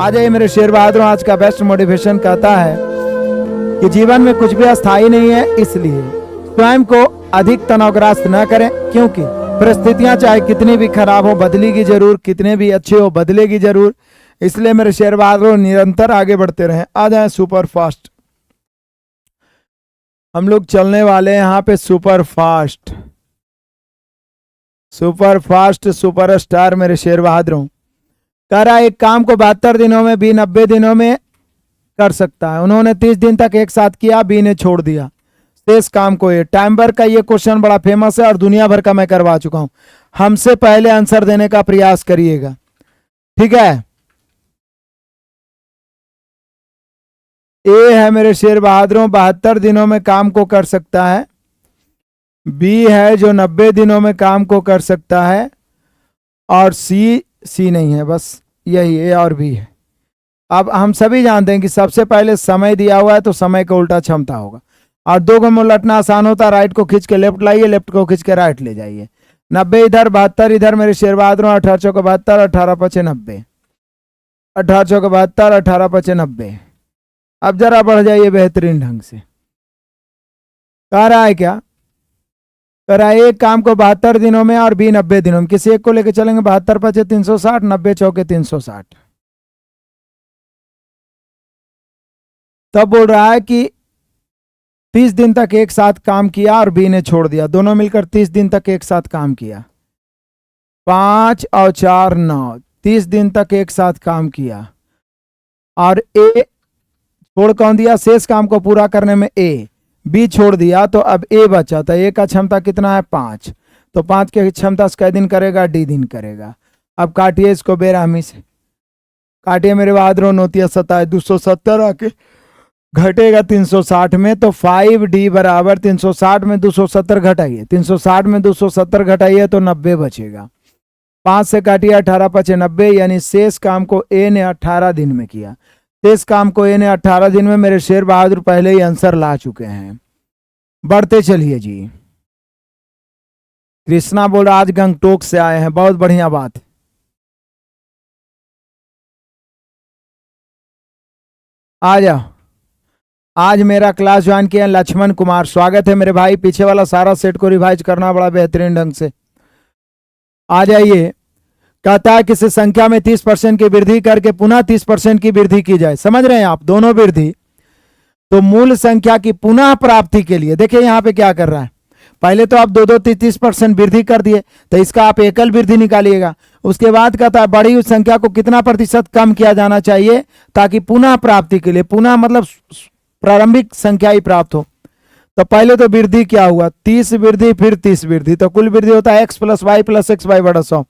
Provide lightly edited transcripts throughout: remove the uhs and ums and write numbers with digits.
आ जाइए मेरे शेर बहादुरों, आज का बेस्ट मोटिवेशन कहता है कि जीवन में कुछ भी अस्थायी नहीं है, इसलिए स्वयं को अधिक तनावग्रस्त न करें, क्योंकि परिस्थितियां चाहे कितनी भी खराब हो बदलेगी जरूर, कितने भी अच्छे हो बदलेगी जरूर। इसलिए मेरे शेर बहादुरों निरंतर आगे बढ़ते रहें। आ जाए सुपर फास्ट, हम लोग चलने वाले हैं यहाँ पे super fast, super fast super star मेरे शेर बहादुरों। कह रहा है एक काम को 72 दिनों में बी 90 दिनों में कर सकता है। उन्होंने 30 दिन तक एक साथ किया, बी ने छोड़ दिया शेष काम को। ये टाइमर का ये क्वेश्चन बड़ा फेमस है और दुनिया भर का मैं करवा चुका हूं। हमसे पहले आंसर देने का प्रयास करिएगा, ठीक है। ए है मेरे शेर बहादुरों 72 दिनों में काम को कर सकता है, बी है जो 90 दिनों में काम को कर सकता है, और सी नहीं है, बस यही ए और बी है। अब हम सभी जानते हैं कि सबसे पहले समय दिया हुआ है तो समय का उल्टा क्षमता होगा, और दो को में उलटना आसान होता है। राइट को खींच के लेफ्ट लाइए, लेफ्ट को खींच के राइट ले जाइए। 90 इधर 72 इधर मेरे शेर बहादुरों। 18 चौके 72, 18 पचे 90, 18 चौके 72, 18 पचे 90। अब जरा बढ़ जाइए बेहतरीन ढंग से। कह रहा है क्या, कह रहा है एक काम को 72 दिनों में और बी 90 दिनों में। किसी एक को लेकर चलेंगे। 72 पचे 360, 90 चौके 360। तब बोल रहा है कि 30 दिन तक एक साथ काम किया और बी ने छोड़ दिया। दोनों मिलकर 30 दिन तक एक साथ काम किया। 5 और 4 9, 30 दिन तक एक साथ काम किया, और ए छोड़ कौन दिया? शेष काम को पूरा करने में ए। बी छोड़ दिया तो अब ए बचा। तो ए का क्षमता कितना है? 5। तो 5 की क्षमता से कै दिन करेगा? डी दिन करेगा। अब काटिए इसको बेरहमी से, काटिए मेरे बहादुरों। नोतिया 27 270 आके घटेगा 360 में। तो 5D बराबर 360 में 270 घटाइए, 360 में 270 घटाइए तो 90 बचेगा। 5 से काटिए 18 पचे 90, यानी शेष काम को ए ने 18 दिन में किया। शेष काम को ए ने 18 दिन में। मेरे शेर बहादुर पहले ही आंसर ला चुके हैं। बढ़ते चलिए जी। कृष्णा बोल रहा आज गंगटोक से आए हैं, बहुत बढ़िया बात। आ जाओ, आज मेरा क्लास ज्वाइन किया लक्ष्मण कुमार, स्वागत है मेरे भाई। पीछे वाला सारा सेट को रिवाइज करना बड़ा बेहतरीन ढंग से। आ जाइए। कहता है किसी संख्या में 30% की वृद्धि करके पुनः 30% की वृद्धि की जाए। समझ रहे हैं आप? दोनों वृद्धि। तो मूल संख्या की पुनः प्राप्ति के लिए देखिए यहां पे क्या कर रहा है। पहले तो आप 30% वृद्धि कर दिए, तो इसका आप एकल वृद्धि निकालिएगा। उसके बाद कहता है बढ़ी हुई संख्या को कितना प्रतिशत कम किया जाना चाहिए ताकि पुनः प्राप्ति के लिए, पुनः मतलब प्रारंभिक संख्या ही प्राप्त हो। तो पहले तो वृद्धि क्या हुआ? 30 वृद्धि फिर 30 वृद्धि, तो कुल वृद्धि होता है x + y + x y बटा 100।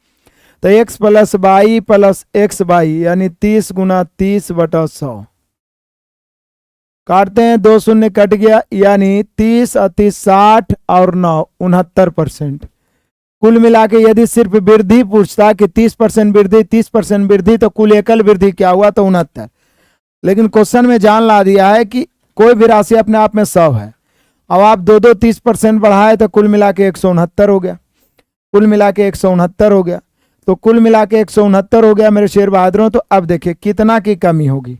तो x + y + x y यानी 30 × 30 बटा 100। काटते हैं, 2 शून्य कट गया, यानी 30 और 30 60 और 9 69%। कुल मिला के यदि सिर्फ वृद्धि पूछता कि 30% वृद्धि 30% वृद्धि, तो कुल एकल वृद्धि क्या हुआ? तो 69। लेकिन क्वेश्चन में जान ला दिया है कि कोई भी राशि अपने आप में 100 है। अब आप 30% बढ़ाए तो कुल मिला के 169 हो गया। कुल मिला के 169 हो गया। तो कुल मिला के 169 हो गया मेरे शेर बहादुरों। तो अब देखिए कितना की कमी होगी।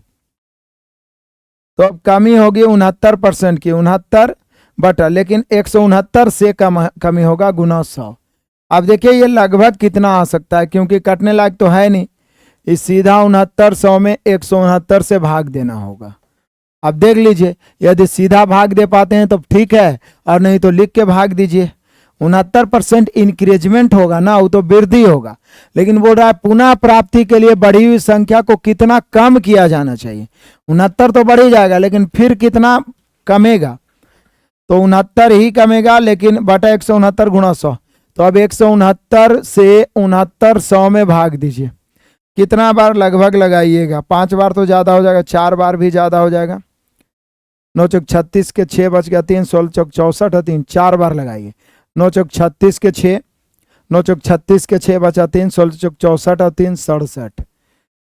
तो अब कमी होगी 69% की, 69 बटा, लेकिन 169 से कमी होगा गुना 100। अब देखिए ये लगभग कितना आ सकता है, क्योंकि कटने लायक तो है नहीं। इस सीधा 69 100 में 169 से भाग देना होगा। अब देख लीजिए, यदि सीधा भाग दे पाते हैं तो ठीक है, और नहीं तो लिख के भाग दीजिए। 69% इंक्रीजमेंट होगा ना, वो तो वृद्धि होगा। लेकिन बोल रहा है पुनः प्राप्ति के लिए बढ़ी हुई संख्या को कितना कम किया जाना चाहिए। 69 तो बढ़ ही जाएगा, लेकिन फिर कितना कमेगा? तो 69 ही कमेगा, लेकिन बटा 169 गुणा 100। तो अब 169 से 69 100 में भाग दीजिए। कितना बार लगभग लगाइएगा? 5 बार तो ज्यादा हो जाएगा, 4 बार भी ज्यादा हो जाएगा। 9 चौक 36 के 6 बच गया 3, 16 चौक 64 है 3, 4 बार लगाइए। 9 चौक 36 के 6, 9 चौक 36 के 6 बचा 3, 16 चौक 64 और 3 67।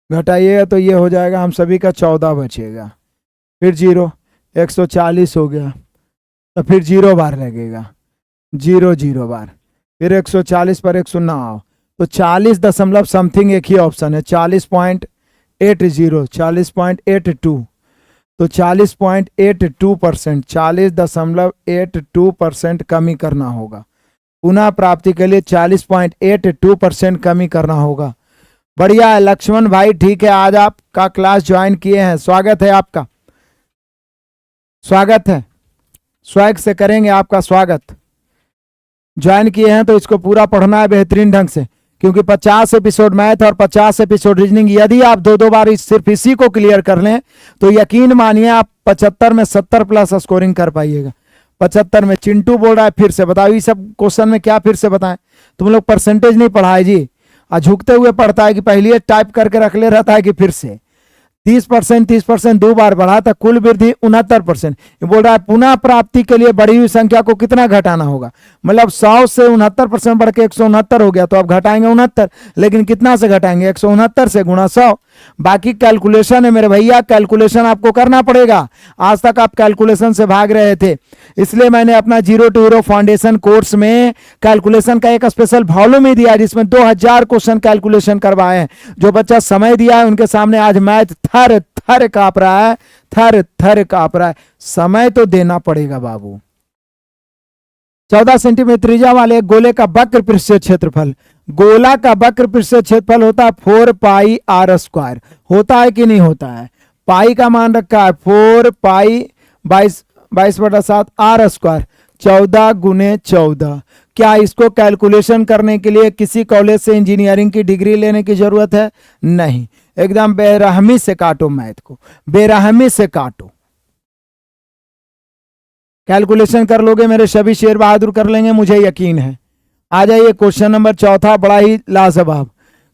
घटाइएगा तो ये हो जाएगा हम सभी का 14 बचेगा। फिर 0, 140 हो गया। तो फिर 0 बार लगेगा, 0 0 बार। फिर 140 पर 109 आओ, तो 40 दशमलव समथिंग एक ही ऑप्शन है, 40 पॉइंट 40, 40.82, तो 40.82%, 40.82% कमी करना होगा। पुनः प्राप्ति के लिए 40.82% कमी करना होगा। बढ़िया है लक्ष्मण भाई, ठीक है, आज आपका क्लास ज्वाइन किए हैं, स्वागत है आपका, स्वागत है, स्वैग से करेंगे आपका स्वागत। ज्वाइन किए हैं तो इसको पूरा पढ़ना है बेहतरीन ढंग से, क्योंकि 50 एपिसोड मैथ और 50 एपिसोड रीजनिंग, यदि आप दो बार सिर्फ इसी को क्लियर कर लें तो यकीन मानिए आप 75 में 70 प्लस स्कोरिंग कर पाइएगा। 75 में चिंटू बोल रहा है फिर से बताओ, ये सब क्वेश्चन में क्या फिर से बताएं, तुम लोग परसेंटेज नहीं पढ़ाए जी, झुकते हुए पढ़ता है कि पहले टाइप करके रख ले रहता है कि फिर से 30% 2 बार बढ़ा तो कुल वृद्धि 69%। बोल रहा है पुनः प्राप्ति के लिए बढ़ी हुई संख्या को कितना घटाना होगा, मतलब 100 से 69% बढ़ के 169 हो गया, तो अब घटाएंगे 69, लेकिन कितना से घटाएंगे, 169 से गुणा 100। बाकी कैलकुलेशन है मेरे भैया, कैलकुलेशन आपको करना पड़ेगा। आज तक आप कैलकुलेशन से भाग रहे थे, इसलिए मैंने अपना 0 to हीरो फाउंडेशन कोर्स में कैलकुलेशन का एक स्पेशल वॉल्यूम ही दिया, जिसमें 2000 क्वेश्चन कैलकुलेशन करवाए हैं। जो बच्चा समय दिया है उनके सामने आज मैथ थर थर कांप रहा है, थर थर कांप रहा है। समय तो देना पड़ेगा बाबू। 14 सेंटीमीटर त्रिज्या वाले एक गोले का वक्र पृष्ठीय क्षेत्रफल, गोला का वक्र पृष्ठीय क्षेत्रफल होता है 4 पाई आर स्क्वायर, होता है कि नहीं होता है, पाई का मान रखा है 4 पाई 22/7 आर स्क्वायर, 14 गुने 14। क्या इसको कैलकुलेशन करने के लिए किसी कॉलेज से इंजीनियरिंग की डिग्री लेने की जरूरत है? नहीं, एकदम बेरहमी से काटो मैथ को, बेरहमी से काटो, कैलकुलेशन कर लोगे मेरे सभी शेर बहादुर कर लेंगे, मुझे यकीन है। आ जाइए क्वेश्चन नंबर 4, बड़ा ही लाजवाब।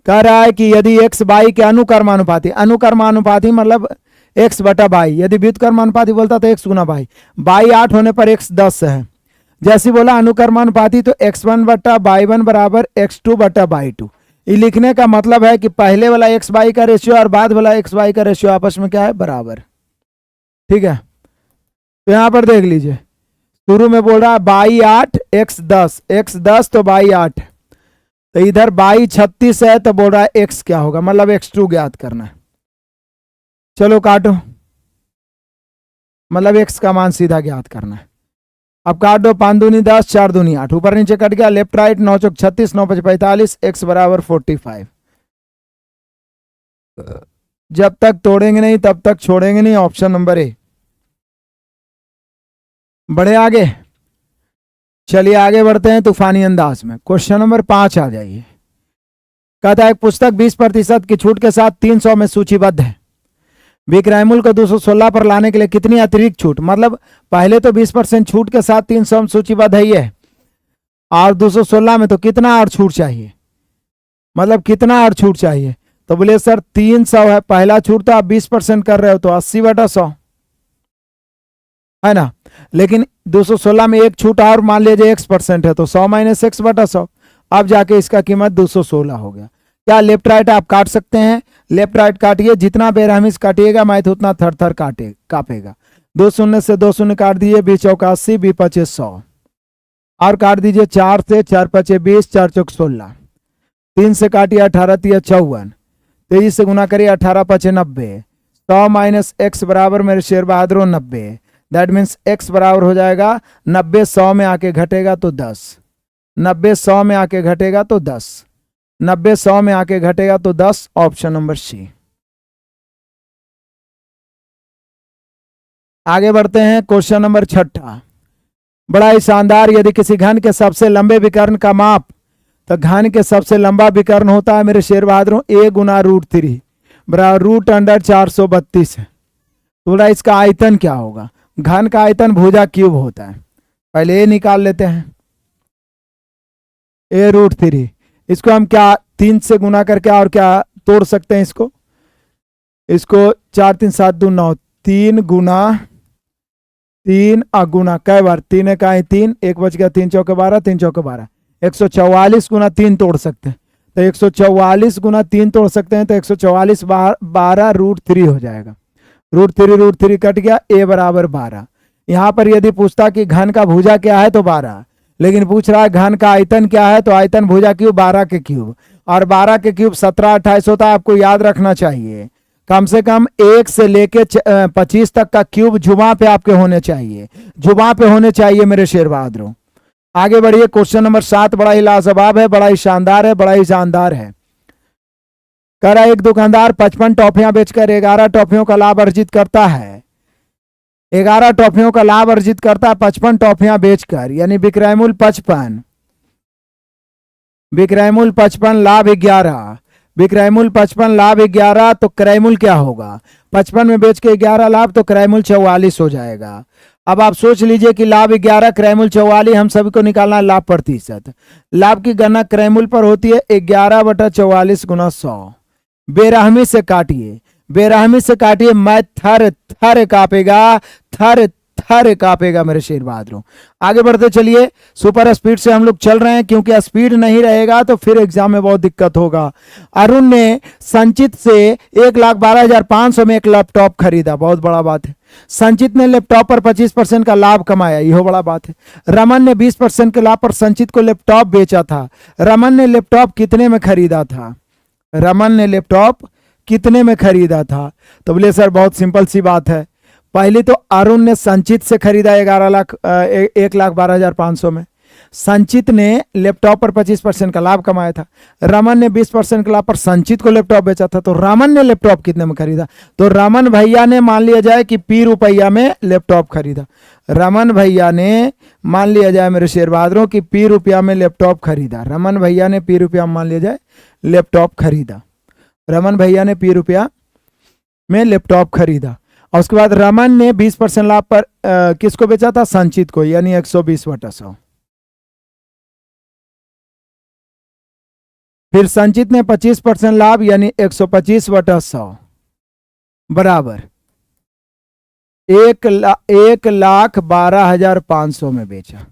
कह रहा है कि यदि x बाई के अनुकर्मानुपाती, अनुकर्मानुपाती मतलब x बटा बाई, यदि व्युत्कर्मानुपाती बोलता तो x गुना बाई, बाई 8 होने पर x 10 है। जैसे बोला अनुकर्मानुपाती तो x1 बटा बाई 1 बराबर x2 बटा बाई 2। ये लिखने का मतलब है कि पहले वाला x बाई का रेशियो और बाद वाला x बाई का रेशियो आपस में क्या है, बराबर। ठीक है, तो यहां पर देख लीजिए, शुरू में बोल रहा है बाई 8 x 10, x 10 तो बाई 8, तो इधर बाई 36 है, तो बोल रहा है x क्या होगा, मतलब x2 ज्ञात करना है। चलो काटो, मतलब x का मान सीधा ज्ञात करना है। अब काट दो, 5 दूनी 10, 4 दूनी 8, ऊपर नीचे कट गया, लेफ्ट राइट 9 चौक 36, 9 5 45, x बराबर 45। जब तक तोड़ेंगे नहीं तब तक छोड़ेंगे नहीं, ऑप्शन नंबर ए। बढ़े आगे, चलिए आगे बढ़ते हैं तूफानी अंदाज में। क्वेश्चन नंबर 5 आ जाइए। कहता है एक पुस्तक 20% की छूट के साथ 300 में सूचीबद्ध है, विक्रय मूल्य को 216 पर लाने के लिए कितनी अतिरिक्त छूट, मतलब पहले तो 20% छूट के साथ 300 में सूचीबद्ध है ये, और 216 में तो कितना और छूट चाहिए, मतलब कितना और छूट चाहिए। तो बोले सर 300 है पहला छूट, तो आप 20% कर रहे हो तो 80/100 है ना, लेकिन 216 में एक छूट और मान लीजिए x% है, तो 100 माइनस x/100, अब जाके इसका कीमत 216 हो गया। क्या लेफ्ट राइट आप काट सकते हैं, लेफ्ट राइट काटिए, जितना बेरहमी से काटिएगा मैथ उतना थर थर कापेगा। 2 शून्य से 2 शून्य काट दीजिए, 20 चौक 80, 20 पचे 100, और काट दीजिए 4 से, 4 पचे 20, 4 चौक 16, 3 से काटिए 18 तिया 54, 23 से गुना करिए 18 पचे 90, 100 माइनस x बराबर मेरे Sher Bahadur 90, that means x बराबर हो जाएगा 90, 100 में आके घटेगा तो 10, 90 100 में आके घटेगा तो 10, 90 100 में आके घटेगा तो 10, ऑप्शन नंबर सी। आगे बढ़ते हैं क्वेश्चन नंबर 6, बड़ा ही शानदार। यदि किसी घन के सबसे लंबे विकर्ण का माप, तो घन के सबसे लंबा विकर्ण होता है मेरे शेर बहादुरों a गुना √3 बराबर √432 है। थोड़ा इसका आयतन क्या होगा, घन का आयतन भुजा क्यूब होता है, पहले a निकाल लेते हैं, a √3, इसको हम क्या 3 से गुना करके और क्या तोड़ सकते हैं इसको 4 3 7 2 9, 3 गुना 3 अगुना कै बार, 3 का 3, 1 बच गया, 3 चौके 12, 3 चौके 12, 144 गुना 3 तोड़ सकते हैं, तो 144 गुना 3 तोड़ सकते हैं, तो 144 12 √3 हो जाएगा, √3 कट गया, a बराबर 12। यहाँ पर यदि पूछता कि घन का भुजा क्या है तो 12, लेकिन पूछ रहा है घन का आयतन क्या है, तो आयतन भुजा क्यूब 12 के क्यूब, और 12 के क्यूब 17 28 होता है, आपको याद रखना चाहिए। कम से कम 1 से लेके 25 तक का क्यूब जुबां पे आपके होने चाहिए, जुबां पे होने चाहिए मेरे शेर बहादुरों। आगे बढ़िए, क्वेश्चन नंबर 7 बड़ा ही लाजवाब है, बड़ा ही शानदार है, बड़ा ही जानदार है। कह रहा एक दुकानदार 55 टॉफियां बेचकर 11 टॉफियों का लाभ अर्जित करता है। 11 टॉफियों का लाभ अर्जित करता है 55 टॉफियां बेचकर, यानी विक्रय मूल्य 55, विक्रय मूल्य 55 लाभ 11, विक्रय मूल्य 55 लाभ 11, तो क्रय मूल्य क्या होगा? 55 में बेच के 11 लाभ, तो क्रय मूल्य 44 हो जाएगा। अब आप सोच लीजिए कि लाभ 11 क्रय मूल्य 44, हम सभी को निकालना है लाभ प्रतिशत। लाभ की गणना क्रय मूल्य पर होती है 11/44 गुना 100। बेरहमी से काटिए, बेरहमी से काटिए, मैं थर थर कांपेगा, थर थर कांपेगा मेरे शेर बहादुरों। आगे बढ़ते चलिए, सुपर स्पीड से हम लोग चल रहे हैं, क्योंकि स्पीड नहीं रहेगा तो फिर एग्जाम में बहुत दिक्कत होगा। अरुण ने संचित से 1,12,500 में एक लैपटॉप खरीदा, बहुत बड़ा बात है। संचित ने लैपटॉप पर 25% का लाभ कमाया, यह बड़ा बात है। रमन ने 20% के लाभ पर संचित को लैपटॉप बेचा था। रमन ने लैपटॉप कितने में खरीदा था? रमन ने लैपटॉप कितने में खरीदा था? तो बोले सर बहुत सिंपल सी बात है, पहले तो अरुण ने संचित से खरीदा 1,12,500 में। संचित ने लैपटॉप पर 25% का लाभ कमाया था। रमन ने 20% के लाभ पर संचित को लैपटॉप बेचा था। तो रमन ने लैपटॉप कितने में खरीदा? तो रमन भैया ने मान लिया जाए कि P रुपया में लैपटॉप खरीदा। रमन भैया ने मान लिया जाए मेरे शेर बहादुरों की P रुपया में लैपटॉप खरीदा। रमन भैया ने P रुपया में मान लिया जाए लैपटॉप खरीदा। रमन भैया ने P रुपया में लैपटॉप खरीदा। और उसके बाद रमन ने 20% लाभ पर किसको बेचा था? संचित को, यानी 120/100। फिर संचित ने 25% लाभ, यानी 125/100 बराबर 1,12,500 में बेचा।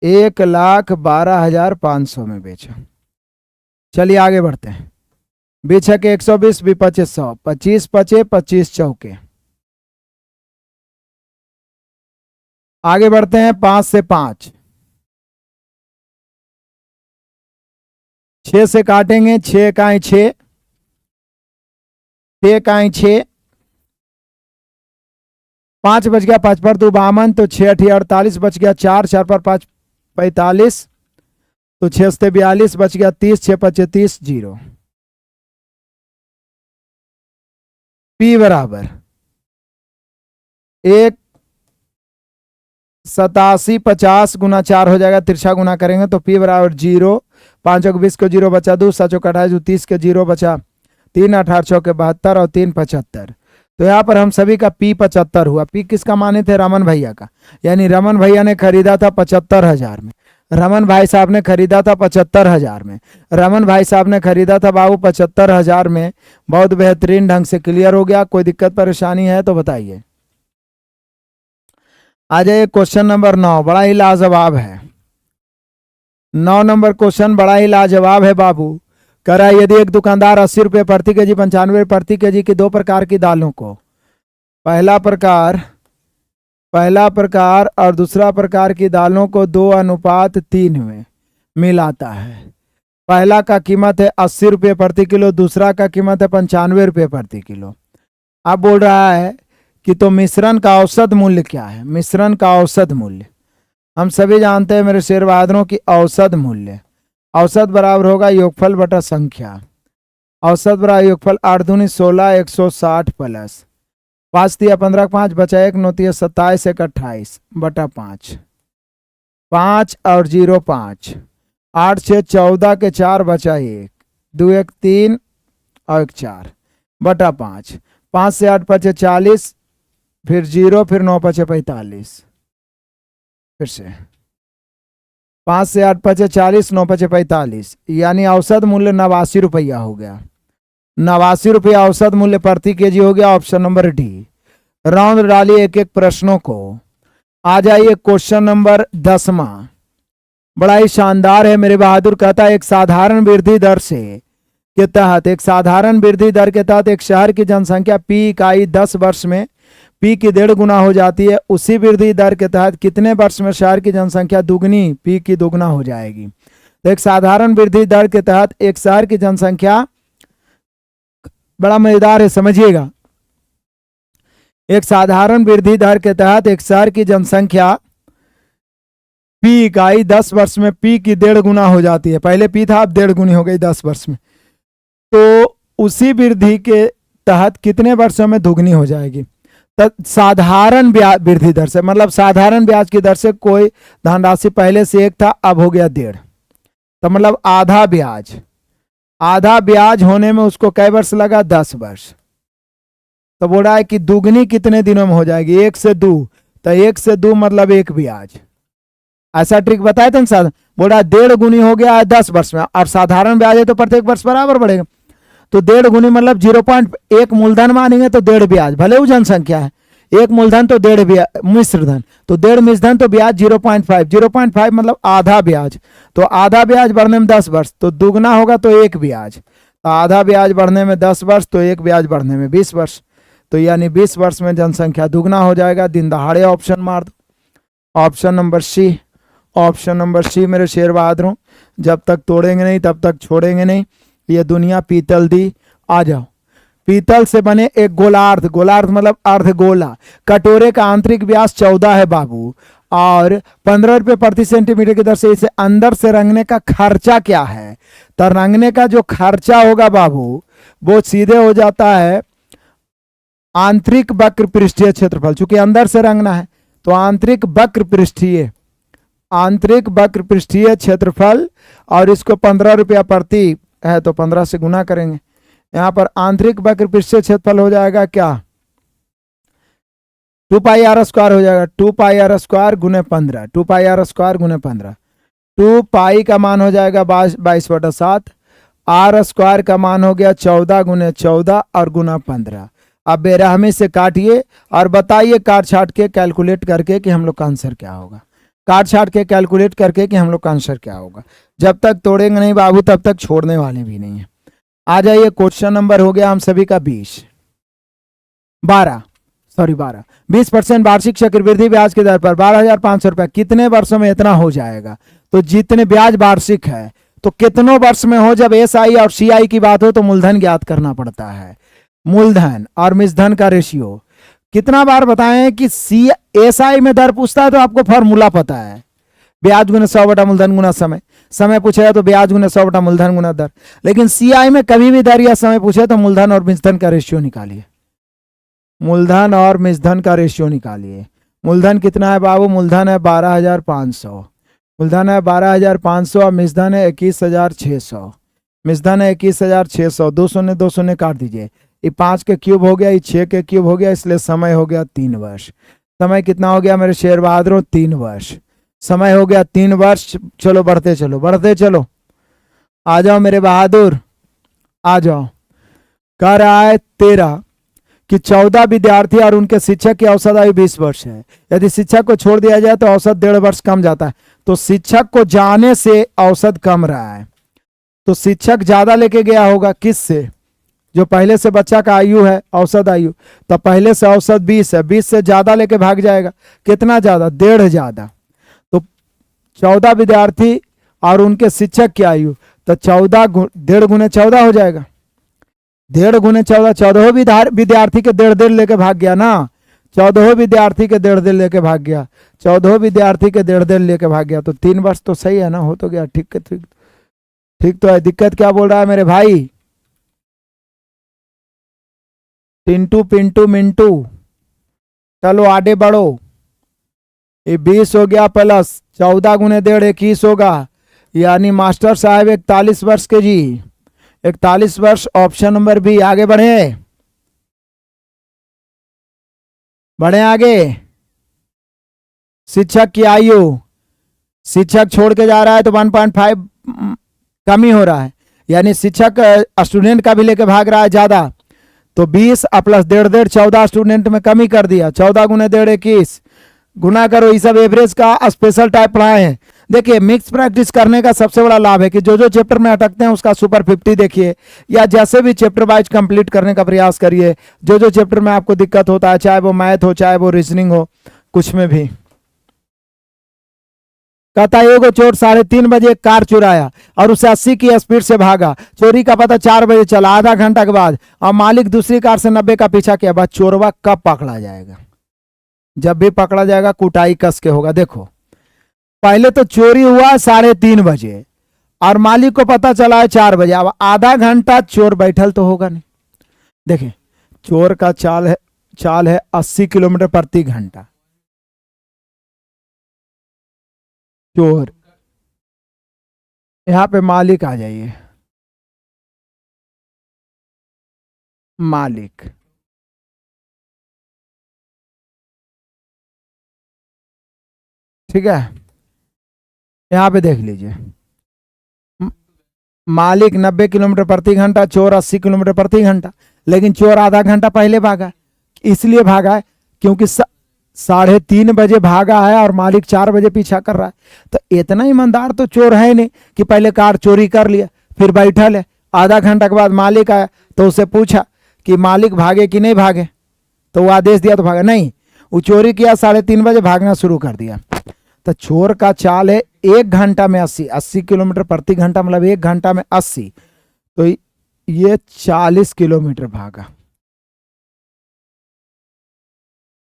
1,12,500 में बेचा। चलिए आगे बढ़ते हैं। बेचा के 120 भी 2500, 25 पचे 25 चौके। आगे बढ़ते हैं 5 से 5, 6 से काटेंगे, 6 इकाई 6, 6 इकाई 6, 5 बच गया, 5 पर 2 52, तो 6 8 48 बच गया, 4 4 पर 5 45, तो 6 से 42 बच गया, 30 6 5 30 0। P बराबर 1,8750 गुना 4 हो जाएगा, तिरछा गुना करेंगे तो P बराबर 0, 5 और 20 को 0 बचा, 2 7 28 30 के 0 बचा, 3 18 6 के 72 और 3 75। तो यहाँ पर हम सभी का P 75 हुआ। P किसका माने थे? रमन भैया का, यानी रमन भैया ने खरीदा था 75,000 में। रमन भाई साहब ने खरीदा था 75,000 में। रमन भाई साहब ने खरीदा था बाबू 75,000 में। बहुत बेहतरीन ढंग से क्लियर हो गया। कोई दिक्कत परेशानी है तो बताइए। आ जाइए क्वेश्चन नंबर 9, बड़ा ही लाजवाब है। 9 नंबर क्वेश्चन बड़ा ही लाजवाब है बाबू। कह रहा है यदि एक दुकानदार 80 रुपये प्रति केजी 95 प्रति केजी की 2 प्रकार की दालों को, पहला प्रकार और दूसरा प्रकार की दालों को 2:3 में मिलाता है। पहला का कीमत है 80 रुपये प्रति किलो, दूसरा का कीमत है 95 रुपये प्रति किलो। अब बोल रहा है कि तो मिश्रण का औसत मूल्य क्या है? मिश्रण का औसत मूल्य हम सभी जानते हैं मेरे शेर बहादुरों की औसत मूल्य, औसत बराबर होगा योगफल बटा संख्या। औसत बराबर योगफल 8 दूनी 16 160 प्लस 5 तिया 15 5 बचा 1 9 तिया 27 1 28 बटा 5, 5 और 0 5, 8 6 14 के 4 बचा 1, 2 1 3 और 1 4 बटा 5, 5 से 8 5 40, फिर 0, फिर 9 5 45, फिर से 5 से 8 5 40, 9 5 45, यानी औसत मूल्य 89 रुपया हो गया। 89 रुपया औसत मूल्य प्रति केजी हो गया। Option number D. राउंड डालिए एक एक प्रश्नों को। आ जाइए क्वेश्चन नंबर 10वां, बड़ा ही शानदार है मेरे बहादुर। कहता है एक साधारण वृद्धि दर के तहत एक शहर की जनसंख्या P इकाई 10 वर्ष में P की 1.5 गुना हो जाती है। उसी वृद्धि दर के तहत कितने वर्ष में शहर की जनसंख्या दुगनी P की 2 गुना हो जाएगी? तो एक साधारण वृद्धि दर के तहत एक शहर की जनसंख्या बड़ा मजेदार है, समझिएगा। एक साधारण वृद्धि दर के तहत एक शहर की जनसंख्या पी इकाई 10 वर्ष में पी की 1.5 गुना हो जाती है। पहले पी था, अब 1.5 गुनी हो गई 10 वर्ष में। तो उसी वृद्धि के तहत कितने वर्षों में दुगनी हो जाएगी? साधारण ब्याज वृद्धि दर से, मतलब साधारण ब्याज की दर से कोई धनराशि पहले से 1 था, अब हो गया 1.5, तो मतलब आधा ब्याज। आधा ब्याज होने में उसको कै वर्ष लगा? 10 वर्ष। तो बोल रहा है कि दुगनी कितने दिनों में हो जाएगी? 1 से 2, तो 1 से 2 मतलब 1 ब्याज। ऐसा ट्रिक बताया था ना। बोल रहा है 1.5 गुनी हो गया 10 वर्ष में, और साधारण ब्याज है तो प्रत्येक वर्ष बराबर बढ़ेगा। तो 1.5 गुनी मतलब 0.1 मूलधन मानेंगे तो 1.5 ब्याज, भले वो जनसंख्या है। 1 मूलधन तो 1.5 ब्याज, मिश्र धन तो 1.5 मिश्र धन तो ब्याज 0.5। 0.5 मतलब आधा ब्याज। तो आधा ब्याज बढ़ने में 10 वर्ष, तो दुगना होगा तो 1 ब्याज। तो आधा ब्याज बढ़ने में 10 वर्ष, तो 1 ब्याज बढ़ने में 20 वर्ष। तो यानी 20 वर्ष में जनसंख्या दुगना हो जाएगा। दिन दहाड़े ऑप्शन मार दो, option number C. Option number C मेरे शेर बहादुरों, जब तक तोड़ेंगे नहीं तब तक छोड़ेंगे नहीं। ये दुनिया पीतल दी। आ जाओ। पीतल से बने एक गोलार्ध, गोलार्ध मतलब अर्ध गोला कटोरे का आंतरिक व्यास 14 है बाबू, और 15 रुपये प्रति सेंटीमीटर की दर से इसे अंदर से रंगने का खर्चा क्या है? तो रंगने का जो खर्चा होगा बाबू, वो सीधे हो जाता है आंतरिक वक्र पृष्ठीय क्षेत्रफल। चूंकि अंदर से रंगना है तो आंतरिक वक्र पृष्ठीय क्षेत्रफल, और इसको 15 रुपया प्रति है तो 15 से गुना करेंगे। यहां पर आंतरिक वक्र पृष्ठीय क्षेत्रफल हो जाएगा क्या? 2 पाई आर स्क्वायर हो जाएगा। 2 पाई आर स्क्वायर गुने 15, 2 पाई आर स्क्वायर गुने 15। 2 पाई का मान हो जाएगा 22/7, आर स्क्वायर का मान हो गया 14 गुने 14 और गुना 15। अब बेरहमी से काटिए और बताइए काट छाट के कैलकुलेट करके कि हम लोग का आंसर क्या होगा। काट छाट के कैलकुलेट करके कि हम लोग का आंसर क्या होगा। जब तक तोड़ेंगे नहीं बाबू तब तक छोड़ने वाले भी नहीं है। आ जाइए, क्वेश्चन नंबर हो गया हम सभी का 12 20% वार्षिक चक्रवृद्धि ब्याज की दर पर 12,500 रुपए कितने वर्षों में इतना हो जाएगा? तो जितने ब्याज वार्षिक है तो कितनों वर्ष में हो? जब SI और CI की बात हो तो मूलधन ज्ञात करना पड़ता है। मूलधन और मिश्रधन का रेशियो कितना बार बताएं कि SI में दर पूछता है तो आपको फॉर्मूला पता है, ब्याज गुना 100 बटा मूलधन गुना समय। समय पूछेगा तो ब्याज गुना 100 बटा मूलधन गुना दर। लेकिन CI में कभी भी दर या समय पूछे तो मूलधन और मिश्रधन का रेशियो निकालिए। मूलधन और मिश्रधन का रेशियो निकालिए। मूलधन कितना है बाबू? मूलधन है 12,500, मूलधन है 12,500 और मिश्रधन है 21,600। मिश्रधन है 21,600। 2 शून्य 2 शून्य काट दीजिए। ये 5 के क्यूब हो गया, ये 6 के क्यूब हो गया, इसलिए समय हो गया 3 वर्ष। समय कितना हो गया मेरे शेर बहादुरों? 3 वर्ष। समय हो गया 3 वर्ष। चलो बढ़ते चलो, बढ़ते चलो। आ जाओ मेरे बहादुर, आ जाओ। कह रहा है 13 कि 14 विद्यार्थी और उनके शिक्षक की औसत आयु 20 वर्ष है। यदि शिक्षक को छोड़ दिया जाए तो औसत 1.5 वर्ष कम जाता है। तो शिक्षक को जाने से औसत कम रहा है, तो शिक्षक ज्यादा लेके गया होगा। किससे? जो पहले से बच्चा का आयु है, औसत आयु। तो पहले से औसत 20 है, 20 से ज्यादा लेके भाग जाएगा। कितना ज्यादा? 1.5 ज्यादा। तो 14 विद्यार्थी और उनके शिक्षक की आयु, तो 1.5 गुने 14 हो जाएगा। 1.5 गुने 14, 14 विद्यार्थी के 1.5 लेके भाग गया ना। 14 विद्यार्थी के 1.5 लेके भाग गया। 14 विद्यार्थी के 1.5 लेके भाग गया। तो 3 वर्ष तो सही है ना, हो तो गया। ठीक है, ठीक तो है। दिक्कत क्या बोल रहा है मेरे भाई? टिंटू पिंटू मिंटू, चलो आगे बढ़ो। ये 20 हो गया प्लस 14 गुने 1.5 21 होगा, यानी मास्टर साहब 41 वर्ष के जी। 41 वर्ष, ऑप्शन नंबर बी। आगे बढ़े, बढ़े आगे। शिक्षक की आयु, शिक्षक छोड़ के जा रहा है तो 1.5 कमी हो रहा है, यानी शिक्षक स्टूडेंट का भी लेके भाग रहा है ज्यादा। तो 20 प्लस 1.5 14 स्टूडेंट में कमी कर दिया। 14 गुने 1.5 21 गुना करो। ये सब एवरेज का स्पेशल टाइप पढ़ाए हैं। देखिए, मिक्स प्रैक्टिस करने का सबसे बड़ा लाभ है कि जो जो चैप्टर में अटकते हैं उसका सुपर 50 देखिए, या जैसे भी चैप्टर वाइज कंप्लीट करने का प्रयास करिए। जो जो चैप्टर में आपको दिक्कत होता है, चाहे वो मैथ हो, चाहे वो रीजनिंग हो, कुछ में भी। कहता है एगो चोर 3:30 एक कार चुराया और उसे 80 की स्पीड से भागा। चोरी का पता 4 बजे चला, आधा घंटा के बाद, और मालिक दूसरी कार से 90 का पीछा किया। बस चोरवा कब पकड़ा जाएगा? जब भी पकड़ा जाएगा कुटाई कस के होगा। देखो, पहले तो चोरी हुआ 3:30 और मालिक को पता चला है 4 बजे। अब आधा घंटा चोर बैठल तो होगा नहीं। देखिए, चोर का चाल है 80 किलोमीटर प्रति घंटा। चोर, यहां पे मालिक आ जाइए, मालिक, ठीक है, यहां पे देख लीजिए, मालिक 90 किलोमीटर प्रति घंटा, चोर 80 किलोमीटर प्रति घंटा। लेकिन चोर आधा घंटा पहले भागा, इसलिए भागा है क्योंकि 3:30 भागा है और मालिक 4 बजे पीछा कर रहा है। तो इतना ईमानदार तो चोर है नहीं कि पहले कार चोरी कर लिया फिर बैठल है। आधा घंटा के बाद मालिक आया तो उससे पूछा कि मालिक भागे कि नहीं भागे, तो वो आदेश दिया तो भागा नहीं। वो चोरी किया, 3:30 भागना शुरू कर दिया। तो चोर का चाल है 1 घंटा में 80 किलोमीटर प्रति घंटा, मतलब 1 घंटा में 80, तो ये 40 किलोमीटर भागा।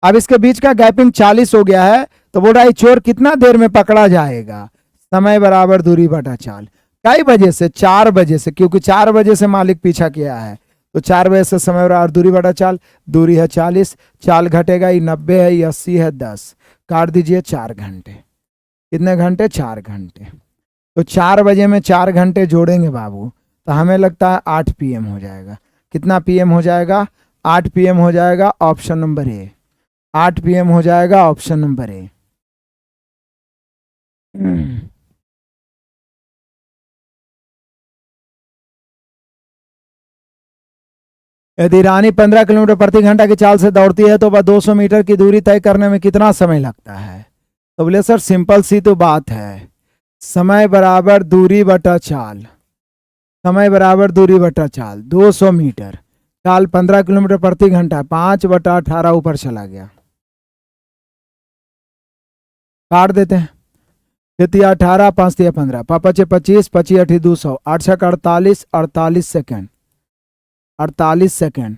अब इसके बीच का गैपिंग 40 हो गया है, तो बोल रहा है चोर कितना देर में पकड़ा जाएगा? समय बराबर दूरी बटा चाल। कई बजे से? 4 बजे से, क्योंकि 4 बजे से मालिक पीछा किया है, तो 4 बजे से समय बराबर दूरी बटा चाल। दूरी है 40, चाल घटेगा, ये 90 है, ये 80 है, 10 काट दीजिए। 4 घंटे। कितने घंटे? 4 घंटे। तो 4 बजे में 4 घंटे जोड़ेंगे बाबू, तो हमें लगता है 8 PM हो जाएगा। कितना PM हो जाएगा? 8 PM हो जाएगा, ऑप्शन नंबर ए। 8 PM हो जाएगा, ऑप्शन नंबर ए। यदि रानी 15 किलोमीटर प्रति घंटा की चाल से दौड़ती है तो वह 200 मीटर की दूरी तय करने में कितना समय लगता है? तो बोले सर सिंपल सी तो बात है, समय बराबर दूरी बटा चाल। समय बराबर दूरी बटा चाल, 200 मीटर, चाल 15 किलोमीटर प्रति घंटा, 5/18 ऊपर चला गया। काट देते हैं। 18, 5 15, 5 25, 25 8 200, 8 48, 48 second, 48 second,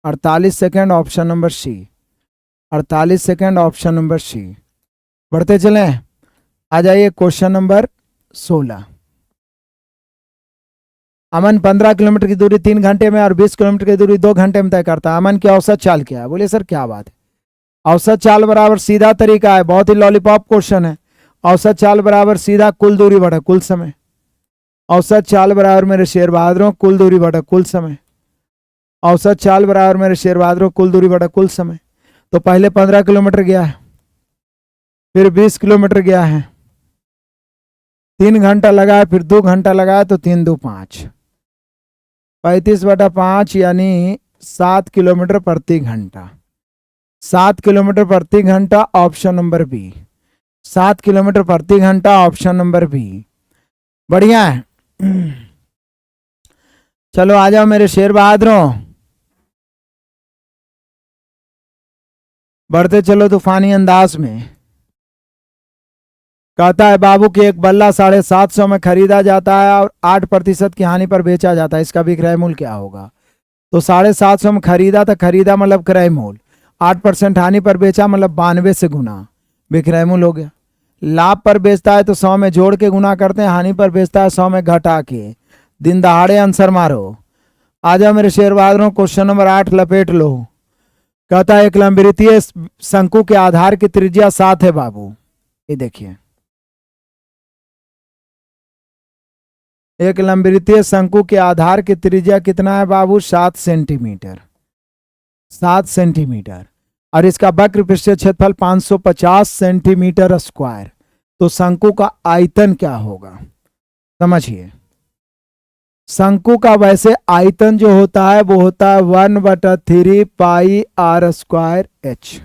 48 second, option number C. 48 second, option number C. बढ़ते चले, आ जाइए क्वेश्चन नंबर 16। अमन 15 किलोमीटर की दूरी 3 घंटे में और 20 किलोमीटर की दूरी 2 घंटे में तय करता है। अमन की औसत चाल क्या है? बोले सर क्या बात है, औसत चाल बराबर सीधा तरीका है, बहुत ही लॉलीपॉप क्वेश्चन है। औसत चाल बराबर सीधा कुल दूरी बटा कुल समय। औसत चाल बराबर मेरे शेर बहादुरों कुल दूरी बटा कुल समय। औसत चाल बराबर मेरे शेर बहादुरों कुल दूरी बटा कुल समय। तो पहले 15 किलोमीटर गया है, फिर 20 किलोमीटर गया है, 3 घंटा लगा है, फिर 2 घंटा लगा है, तो 3 2 5, 35/5 यानी 7 किलोमीटर प्रति घंटा। 7 किलोमीटर प्रति घंटा, ऑप्शन नंबर बी। 7 किलोमीटर प्रति घंटा, ऑप्शन नंबर बी। बढ़िया है। चलो आ जाओ मेरे शेर बहादुरों, बढ़ते चलो तूफानी अंदाज में। कहता है बाबू कि एक बल्ला 750 में खरीदा जाता है और 8% की हानि पर बेचा जाता है, इसका विक्रय मूल्य क्या होगा? तो 750 में खरीदा, तो खरीदा मतलब क्रय मूल्य, 8% हानि पर बेचा मतलब 92 से गुना, विक्रय मूल्य हो गया। लाभ पर बेचता है तो 100 में जोड़ के गुना करते हैं, हानि पर बेचता है 100 में घटा के। दिन दहाड़े आंसर मारो। आ जाओ मेरे शेर बहादुरों, क्वेश्चन नंबर 8 लपेट लो। कहता है एक लंबवृत्तीय शंकु के आधार की त्रिज्या 7 है बाबू। ये देखिए, एक लंबवृत्तीय शंकु के आधार की त्रिज्या कितना है बाबू? 7 सेंटीमीटर। 7 सेंटीमीटर, और इसका वक्र पृष्ठीय क्षेत्रफल 550 सेंटीमीटर स्क्वायर। तो शंकु का आयतन क्या होगा? समझिए, शंकु का वैसे आयतन जो होता है वो होता है 1/3 पाई r स्क्वायर h।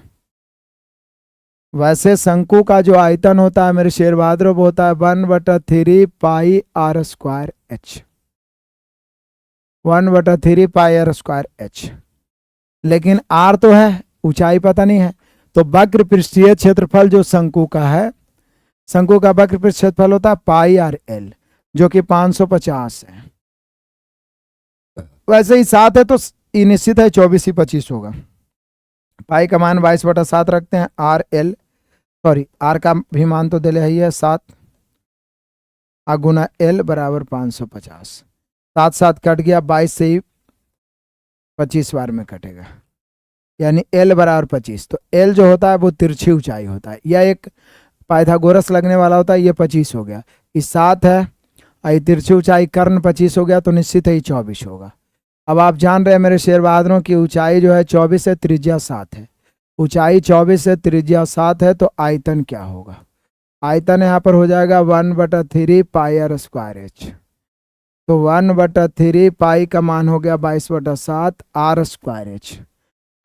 वैसे शंकु का जो आयतन होता है मेरे शेर बहादुर वो होता है 1/3 पाई r स्क्वायर h। 1/3 पाई r स्क्वायर h। लेकिन r तो है, ऊंचाई पता नहीं है। तो वक्र पृष्ठीय क्षेत्रफल जो शंकु का है शंकु का वक्र पृष्ठ क्षेत्रफल होता है पाई आर एल, जो कि 550 है। वैसे ही 7 है तो ई निश्चित है 24 ही 25 होगा। पाई का मान 22/7 रखते हैं, आर एल सॉरी आर का भी मान तो दिले ही है 7 गुना एल बराबर 550। 7 7 कट गया, 22 से ही 25 बार में कटेगा, यानी एल बराबर 25। तो एल जो होता है वो तिरछी ऊंचाई होता है, यह एक पाइथागोरस लगने वाला होता है, ये 25 हो गया। ये 7 है, आई तिरछी ऊंचाई कर्ण 25 हो गया, तो निश्चित है 24 होगा। अब आप जान रहे हैं मेरे शेर बहादुरों की ऊंचाई जो है 24 है, त्रिज्या 7 है। ऊंचाई 24 है, त्रिज्या 7 है, तो आयतन क्या होगा? आयतन यहाँ पर हो जाएगा 1/3 पाई आर स्क्वायर एच। तो 1/3 पाई का मान हो गया 22/7 R square H.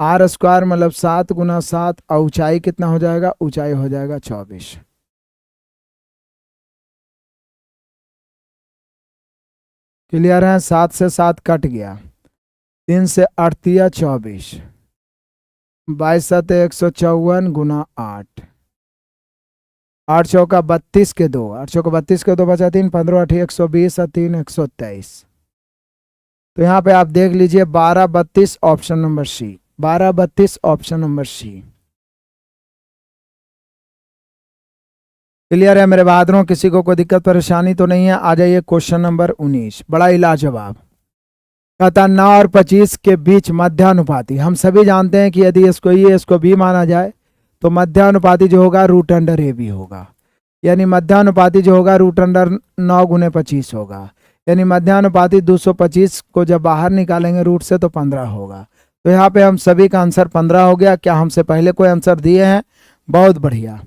R square मतलब 7 गुना 7, और ऊंचाई कितना हो जाएगा? ऊंचाई हो जाएगा 24। क्लियर है? 7 से 7 कट गया, 3 से 8 दिया 24, 22 7 154 गुना 8, 8 चौका 32 के 2, 8 चौका 32 के 2 बचा 3, 15 8 120 और 3 123। तो यहाँ पे आप देख लीजिए 12 32 option number C, 12 32 option number C. Clear है मेरे बहादुरों? किसी को कोई दिक्कत परेशानी तो नहीं है? आ जाइए क्वेश्चन नंबर 19, बड़ा ही लाजवाब। कहता 9 और 25 के बीच मध्यानुपाती। हम सभी जानते हैं कि यदि इसको ए इसको बी माना जाए तो मध्यानुपाती जो होगा रूट अंडर ए बी होगा, यानी मध्यानुपाती जो होगा रूट अंडर 9 गुने 25 होगा, यानी मध्यानुपाती 225 को जब बाहर निकालेंगे रूट से तो 15 होगा। तो यहाँ पे हम सभी का आंसर 15 हो गया। क्या हमसे पहले कोई आंसर दिए हैं? बहुत बढ़िया।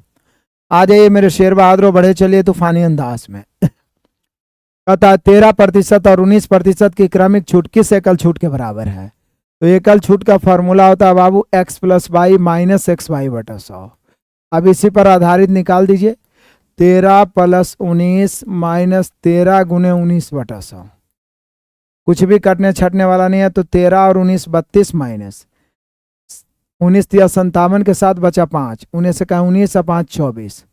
आ जाइए मेरे शेर बहादुरों, बढ़े चलिए तूफानी अंदाज में। कहता 13% और 19% की क्रमिक छूट किस एकल छूट के बराबर है? तो एकल छूट का फॉर्मूला होता है बाबू x + y - xy/100। अब इसी पर आधारित निकाल दीजिए, 13 + 19 - 13 गुने 19/100। कुछ भी कटने छटने वाला नहीं है, तो 13 और 19 32 माइनस 19 दिया 57 के साथ बचा 5, 19 से कहा 19 और 5 24,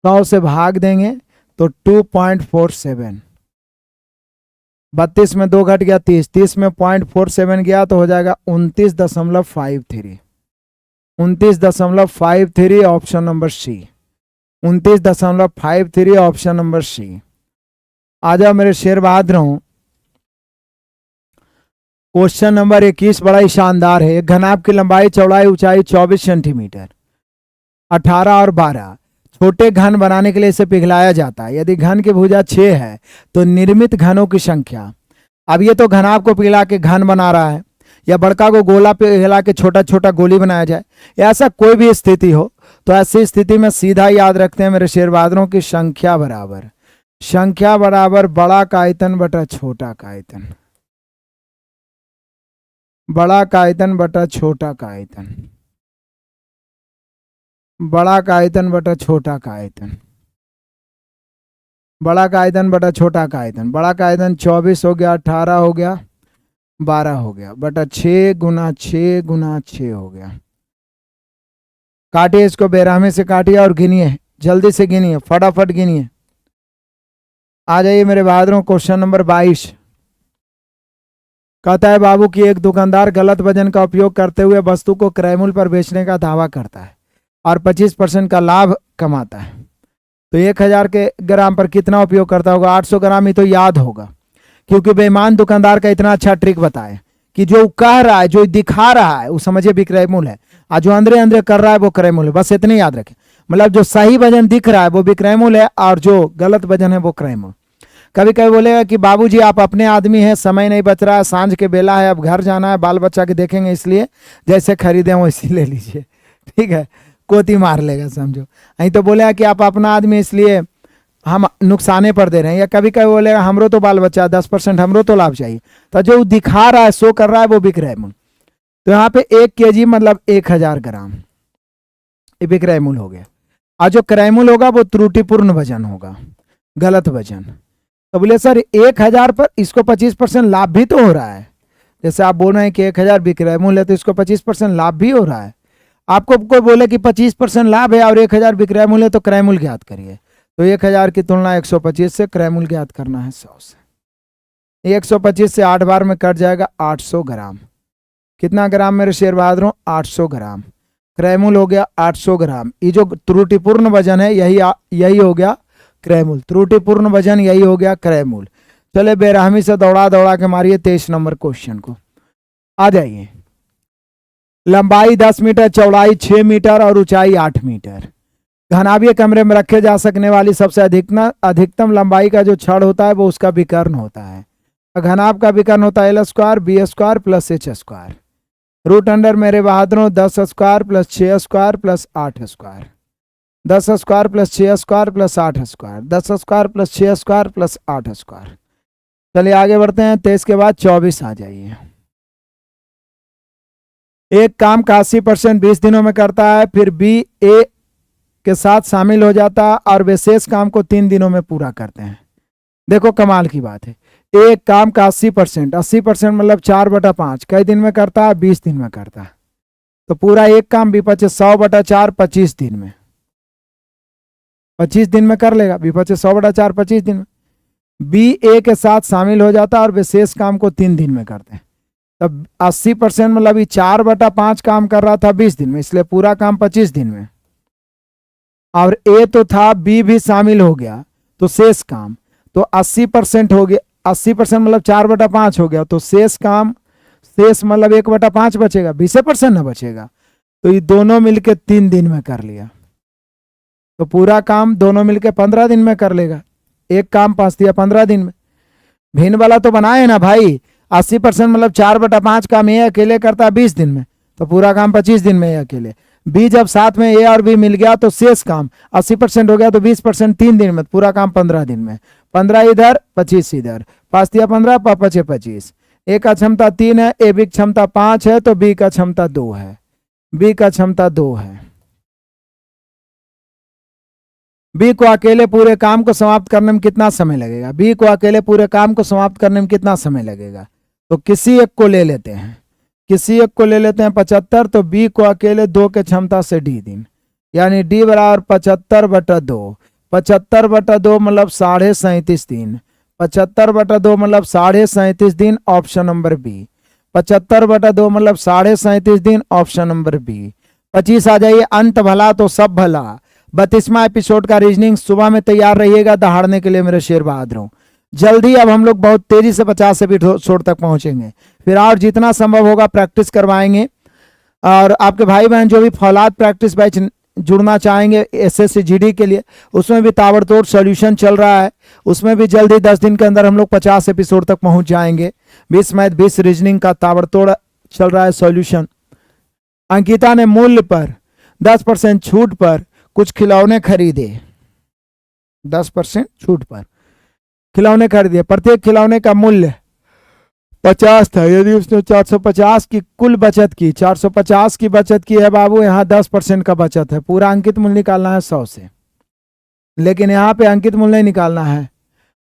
100 से भाग देंगे तो 2.47, 32 में 2 घट गया 30, 30 में 0.47 गया तो हो जाएगा 29.53, 29.53 option number C, 29.53 option number C. आ जाओ मेरे शेर बहादुरों, क्वेश्चन नंबर 21 बड़ा ही शानदार है। घनाभ की लंबाई चौड़ाई ऊंचाई 24 सेंटीमीटर, 18 और 12। छोटे घन बनाने के लिए इसे पिघलाया जाता है। यदि घन की भुजा 6 है तो निर्मित घनों की संख्या। अब ये तो घनाभ को पिघला के घन बना रहा है, या बड़का को गोला पिघला के छोटा छोटा गोली बनाया जाए, ऐसा कोई भी स्थिति हो तो ऐसी स्थिति में सीधा याद रखते हैं मेरे शेर बहादुरों की संख्या बराबर बड़ा का आयतन बटा छोटा का आयतन, बड़ा का आयतन बटा छोटा का आयतन, बड़ा का आयतन बटा छोटा का आयतन, बड़ा का आयतन बटा छोटा का आयतन। बड़ा का आयतन 24 हो गया, 18 हो गया, 12 हो गया, बटा 6 गुना 6 गुना 6 हो गया। काटिए इसको, बेरहमी से काटिए और गिनिए, जल्दी से गिनिए, फटाफट गिनिए। आ जाइए मेरे बहादुरों, क्वेश्चन नंबर 22। कहता है बाबू कि एक दुकानदार गलत वजन का उपयोग करते हुए वस्तु को क्रय मूल्य पर बेचने का दावा करता है और 25% का लाभ कमाता है। तो 1000 के ग्राम पर कितना उपयोग करता होगा? 800 ग्राम ही तो याद होगा, क्योंकि बेईमान दुकानदार का इतना अच्छा ट्रिक बताए कि जो कह रहा है, जो दिखा रहा है, वो समझिए विक्रय मूल्य है, और जो अंदर अंदर कर रहा है वो क्रय मूल्य। बस इतने याद रखें, मतलब जो सही वजन दिख रहा है वो विक्रय मूल्य है, और जो गलत वजन है वो क्रय मूल्य। कभी कभी बोलेगा कि बाबूजी आप अपने आदमी हैं, समय नहीं बच रहा है, सांझ के बेला है, अब घर जाना है, बाल बच्चा के देखेंगे, इसलिए जैसे खरीदे वैसे ले लीजिए, ठीक है, कोती मार लेगा समझो। नहीं तो बोलेगा कि आप अपना आदमी इसलिए हम नुकसाने पर दे रहे हैं, या कभी कभी बोलेगा हमरो तो बाल बच्चा 10% हमरो तो लाभ चाहिए। तो जो दिखा रहा है, शो कर रहा है, वो विक्रय मूल्य। तो यहाँ पे 1 kg मतलब 1000 ग्राम, ये विक्रय मूल्य हो गया। और जो क्रय मूल्य होगा वो त्रुटिपूर्ण वजन होगा, गलत वजन। तो बोले सर 1000 पर इसको 25% लाभ भी तो हो रहा है। जैसे आप बोल रहे हैं कि 1000 विक्रय मूल्य है तो इसको 25% लाभ भी हो रहा है। आपको कोई बोले कि 25% लाभ है और 1000 विक्रय मूल्य है तो क्रय मूल्य ज्ञात करिए, तो 1000 की तुलना 125 से, क्रय मूल्य ज्ञात करना है 100 से। 125 से 8 बार में कट जाएगा 800 ग्राम। कितना ग्राम मेरे शेयर बहादुरों? 800 ग्राम। क्रय मूल्य हो गया 800 ग्राम। ये जो त्रुटिपूर्ण वजन है यही हो गया क्रय मूल्य। त्रुटिपूर्ण वजन यही हो गया क्रय मूल्य। चले बेरहमी से दौड़ा दौड़ा के मारिए 23 नंबर क्वेश्चन को। आ जाइए। लंबाई 10 मीटर, चौड़ाई 6 मीटर और ऊंचाई 8 मीटर। घनाभीय कमरे में रखे जा सकने वाली सबसे अधिकतम लंबाई का जो छड़ होता है वो उसका विकर्ण होता है। घनाभ का विकर्ण होता है L² B² plus H²। Root under मेरे बहादुरों 10² plus 6² plus 8²। 10² plus 6² plus 8²। 10² plus 6² plus 8²। चलिए आगे बढ़ते हैं। 23 के बाद 24 आ जाइए। एक काम का 80% 20 दिनों में करता है, फिर B A के साथ शामिल हो जाता है और वे शेष काम को 3 दिनों में पूरा करते हैं। देखो कमाल की बात है। एक काम का 80% मतलब 4/5 कई दिन में करता है? 20 दिन में करता है। तो पूरा एक काम B25 100/4 25 दिन में, 25 दिन में कर लेगा। B25 100/4 25 दिन में। B A के साथ शामिल हो जाता है और वे शेष काम को 3 दिन में करते हैं। तब 80% मतलब 4/5 काम कर रहा था 20 दिन में, इसलिए पूरा काम 25 दिन में। और ए तो था, बी भी शामिल हो गया, तो शेष काम तो 80% हो गया। 80% मतलब 4/5 हो गया, तो शेष काम, शेष मतलब 1/5 बचेगा, 20% ना बचेगा। तो ये दोनों मिलके 3 दिन में कर लिया, तो पूरा काम दोनों मिलके 15 दिन में कर लेगा। एक काम पास दिया 15 दिन में। भिन्न वाला तो बनाए ना भाई। 80% मतलब 4/5 काम ये अकेले करता है 20 दिन में, तो पूरा काम 25 दिन में ये अकेले। बी जब साथ में ए और बी मिल गया तो शेष काम 80% हो गया, तो 20% 3 दिन में, पूरा काम 15 दिन में। 15 इधर 25 इधर, पास दिया 15 5 25। ए का क्षमता 3 है, ए बी की क्षमता 5 है, तो बी का क्षमता 2 है। बी का क्षमता 2 है। बी को अकेले पूरे काम को समाप्त करने में कितना समय लगेगा? बी को अकेले पूरे काम को समाप्त करने में कितना समय लगेगा? तो किसी एक को ले लेते हैं, किसी एक को ले लेते हैं 75। तो बी को अकेले 2 के क्षमता से डी दिन, यानी डी बराबर 75/2। 75/2 मतलब 37.5 दिन। 75/2 मतलब 37.5 दिन, ऑप्शन नंबर बी। 75/2 मतलब 37.5 दिन, ऑप्शन नंबर बी। 25 आ जाइए। अंत भला तो सब भला 32वां एपिसोड का रीजनिंग सुबह में तैयार रहिएगा दहाड़ने के लिए मेरे शेर बहादुरों। जल्दी अब हम लोग बहुत तेजी से 50 एपिसोड तक पहुंचेंगे, फिर और जितना संभव होगा प्रैक्टिस करवाएंगे। और आपके भाई बहन जो भी फौलाद प्रैक्टिस बैच जुड़ना चाहेंगे एसएससी जीडी के लिए, उसमें भी ताबड़तोड़ सॉल्यूशन चल रहा है। उसमें भी जल्दी 10 दिन के अंदर हम लोग 50 एपिसोड तक पहुंच जाएंगे। 20 मैथ 20 रीजनिंग का ताबड़तोड़ चल रहा है सॉल्यूशन। अंकिता ने मूल्य पर 10% छूट पर कुछ खिलौने खरीदे। 10% छूट पर खिलौने खरीदे। प्रत्येक खिलौने का मूल्य 50 था। यदि उसने 450 की कुल बचत की, 450 की बचत की है बाबू, यहाँ 10% का बचत है। पूरा अंकित मूल्य निकालना है 100 से, लेकिन यहाँ पे अंकित मूल्य नहीं निकालना है।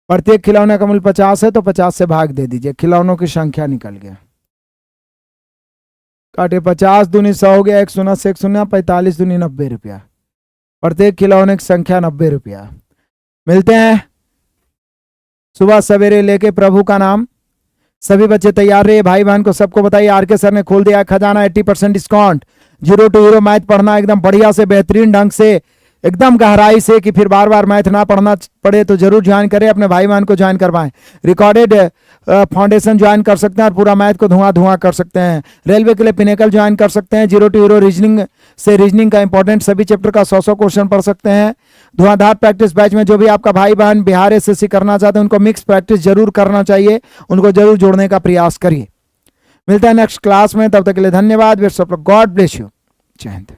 प्रत्येक खिलौने का मूल्य 50 है, तो 50 से भाग दे दीजिए, खिलौनों की संख्या निकल गया। काटे 50 दूनी 100 हो गया, 1 शून्य से 1 शून्य, 45 दूनी 90 रुपया। प्रत्येक खिलौने की संख्या 90 रुपया। मिलते हैं सुबह सवेरे लेके प्रभु का नाम। सभी बच्चे तैयार रहे। भाई बहन को सबको बताइए आरके सर ने खोल दिया खजाना, 80% डिस्काउंट। 0 to हीरो मैथ पढ़ना एकदम बढ़िया से, बेहतरीन ढंग से, एकदम गहराई से, कि फिर बार बार मैथ ना पढ़ना पड़े, तो जरूर ज्वाइन करें। अपने भाई बहन को ज्वाइन करवाएं। रिकॉर्डेड फाउंडेशन ज्वाइन कर सकते हैं और पूरा मैथ को धुआं कर सकते हैं। रेलवे के लिए पिनेकल ज्वाइन कर सकते हैं। 0 to हीरो रीजनिंग से रीजनिंग का इंपॉर्टेंट सभी चैप्टर का 100 क्वेश्चन पढ़ सकते हैं। धुआंधार प्रैक्टिस बैच में जो भी आपका भाई बहन बिहार एसएससी करना चाहते हैं उनको मिक्स प्रैक्टिस जरूर करना चाहिए, उनको जरूर जोड़ने का प्रयास करिए। मिलता है नेक्स्ट क्लास में, तब तक के लिए धन्यवाद। God bless you. जय हिंद।